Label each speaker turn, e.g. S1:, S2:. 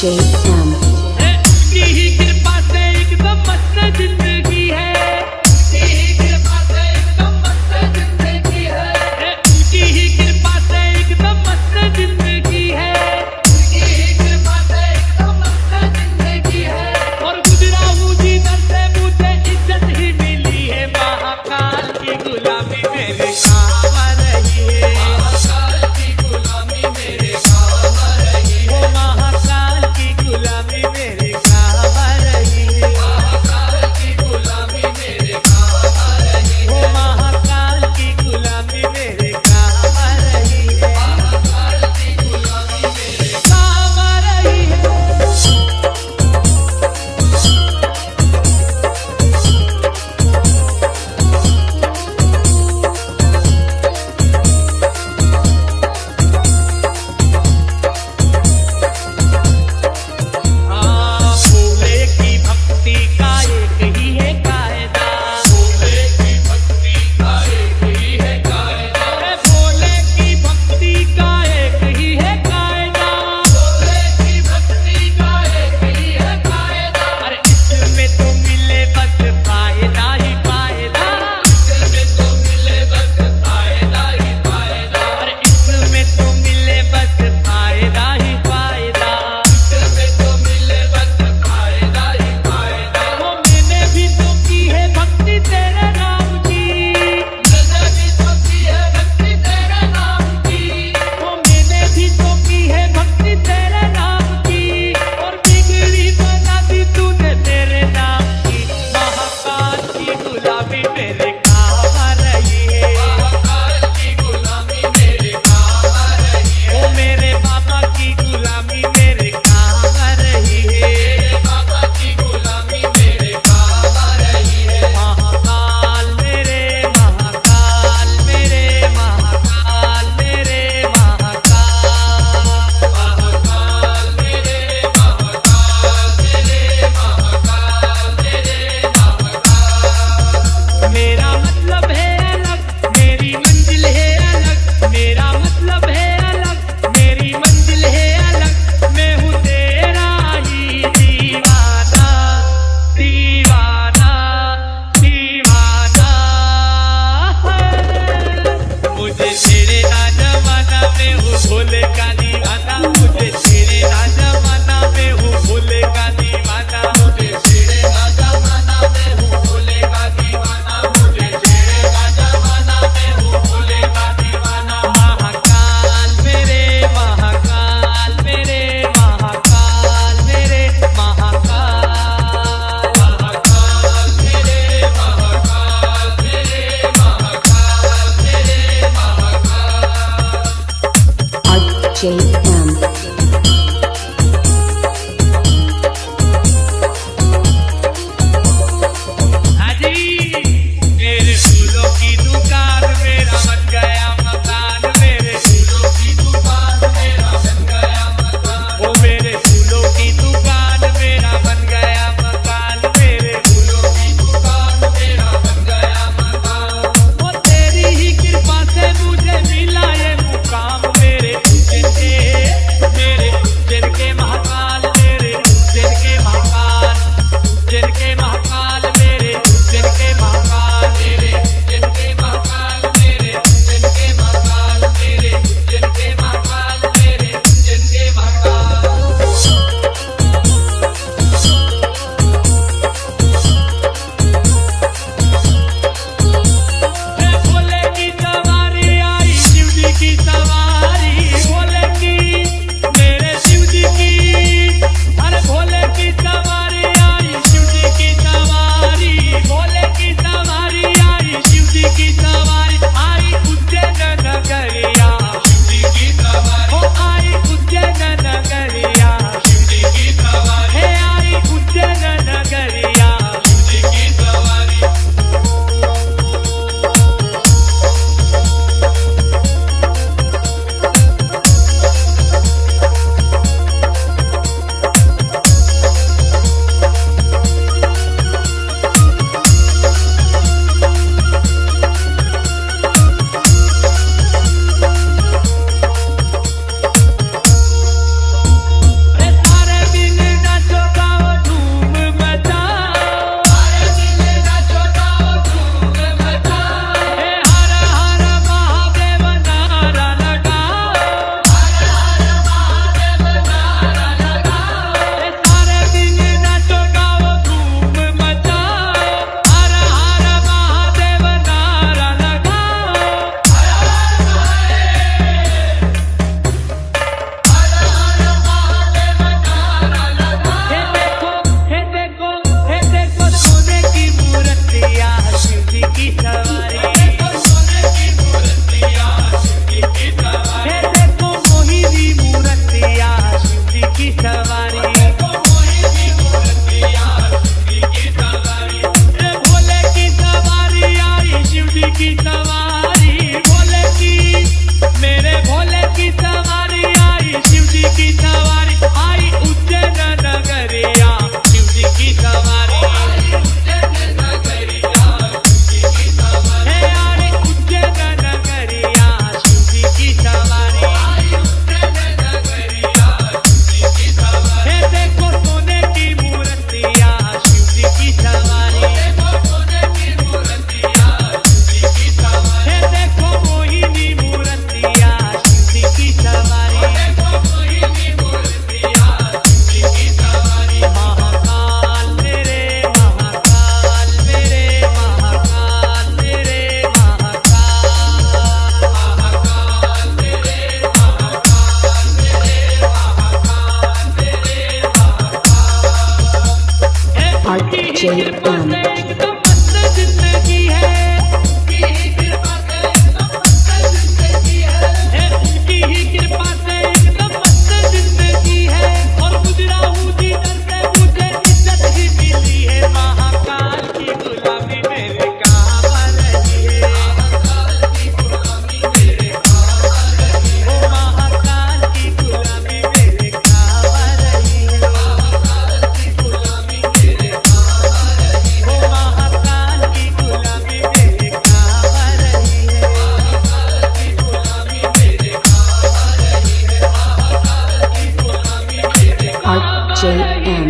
S1: JM
S2: उसकी ही कृपा से एकदम मस्त जिंदगी है, उसकी ही कृपा से एकदम मस्त जिंदगी है, उसकी ही कृपा से एकदम मस्त जिंदगी है, उसकी ही कृपा से एकदम मस्त जिंदगी है। और गुजरा हूँ जिधर से मुझे इज्जत ही मिली है, महाकाल की गुलामी मेरे काम आ रही है, महाकाल की गुलामी मेरे काम आ रही है, वो महाकाल की गुलामी मेरे काम आ रही है, महाकाल की गुलामी मेरे काम आ रही है, वो महाकाल की गुलामी मेरे काम आ रही है, महाकाल की गुलामी मेरे काम आ रही है। भोले की भक्ति का एक ही है कायदा, भोले की भक्ति का एक ही है कायदा, भोले की भक्ति का एक ही है कायदा, भोले की भक्ति का एक ही है कायदा। अरे इसमें तो मिले बस फायदा ही फायदा, इसमें तो मिले बस फायदा ही फायदा, अरे इसमें तो मिले बस फायदा ही फायदा, इसमें तो मिले बस फायदा ही फायदा। वो मैंने भी तो की है भक्ति तेरे नाम की, मैंने भी तो की है भक्ति तेरे नाम की, वो मैंने भी तो की है भक्ति तेरे नाम की, और बिगड़ी बना दी तूने तेरे नाम की। महाकाल की गुलामी मेरे काम आ रही है, महाकाल की गुलामी मेरे काम आ रही है, ओ मेरे बाबा की गुलामी मेरे काम आ रही है, मेरे बाबा की गुलामी मेरे काम आ रही है। महाकाल मेरे महाकाल मेरे महाकाल मेरे महाकाल, महाकाल मेरे महाकाल मेरे महाकाल मेरे महाकाल। मेरा मतलब है अलग, मेरी मंजिल है अलग, मेरा मतलब है अलग, मेरी मंजिल है अलग, मैं हूँ तेरा ही दीवाना, दीवाना दीवाना। मुझे तेरे ना जमाना में हूँ भोले का दीवाना, मुझे तेरे ना जमाना में हूँ भोले का दीवाना, मुझे तेरे ना जमाना में हूँ भोले का दीवाना, मुझे तेरे ना जमाना में हूँ भोले का दीवाना। महाकाल मेरे महाकाल मेरे महाकाल मेरे महाकाल, महाकाल मेरे महाकाल मेरे महाकाल मेरे महाकाल।
S1: JM
S2: हाजी मेरे फूलों की दुकान मेरा बन गया मकान, मेरे फूलों की दुकान मेरा बन गया मकान, वो मेरे फूलों की दुकान मेरा बन गया मकान, मेरे फूलों की दुकान मेरा बन गया मकान। वो तेरी ही कृपा से मुझे मिला ये मुकाम, मेरे पूजन के कृपा से एकदम मस्त जिंदगी है, उनकी ही कृपा से एकदम मस्त जिंदगी है, उनकी ही कृपा से एकदम मस्त जिंदगी है। और गुजरा हूँ जिधर से मुझे इज्जत ही मिली है, महाकाल की गुलामी मेरे काम आ रही है, महाकाल की गुलामी मेरे काम आ रही है, ओ महाकाल की गुलामी मेरे काम आ रही है, महाकाल की गुलामी मेरे काम आ रही है, ओ महाकाल की गुलामी मेरे काम आ रही है, महाकाल की गुलामी मेरे काम आ रही है, महाकाल की गुलामी मेरे काम आ रही है।
S1: JM.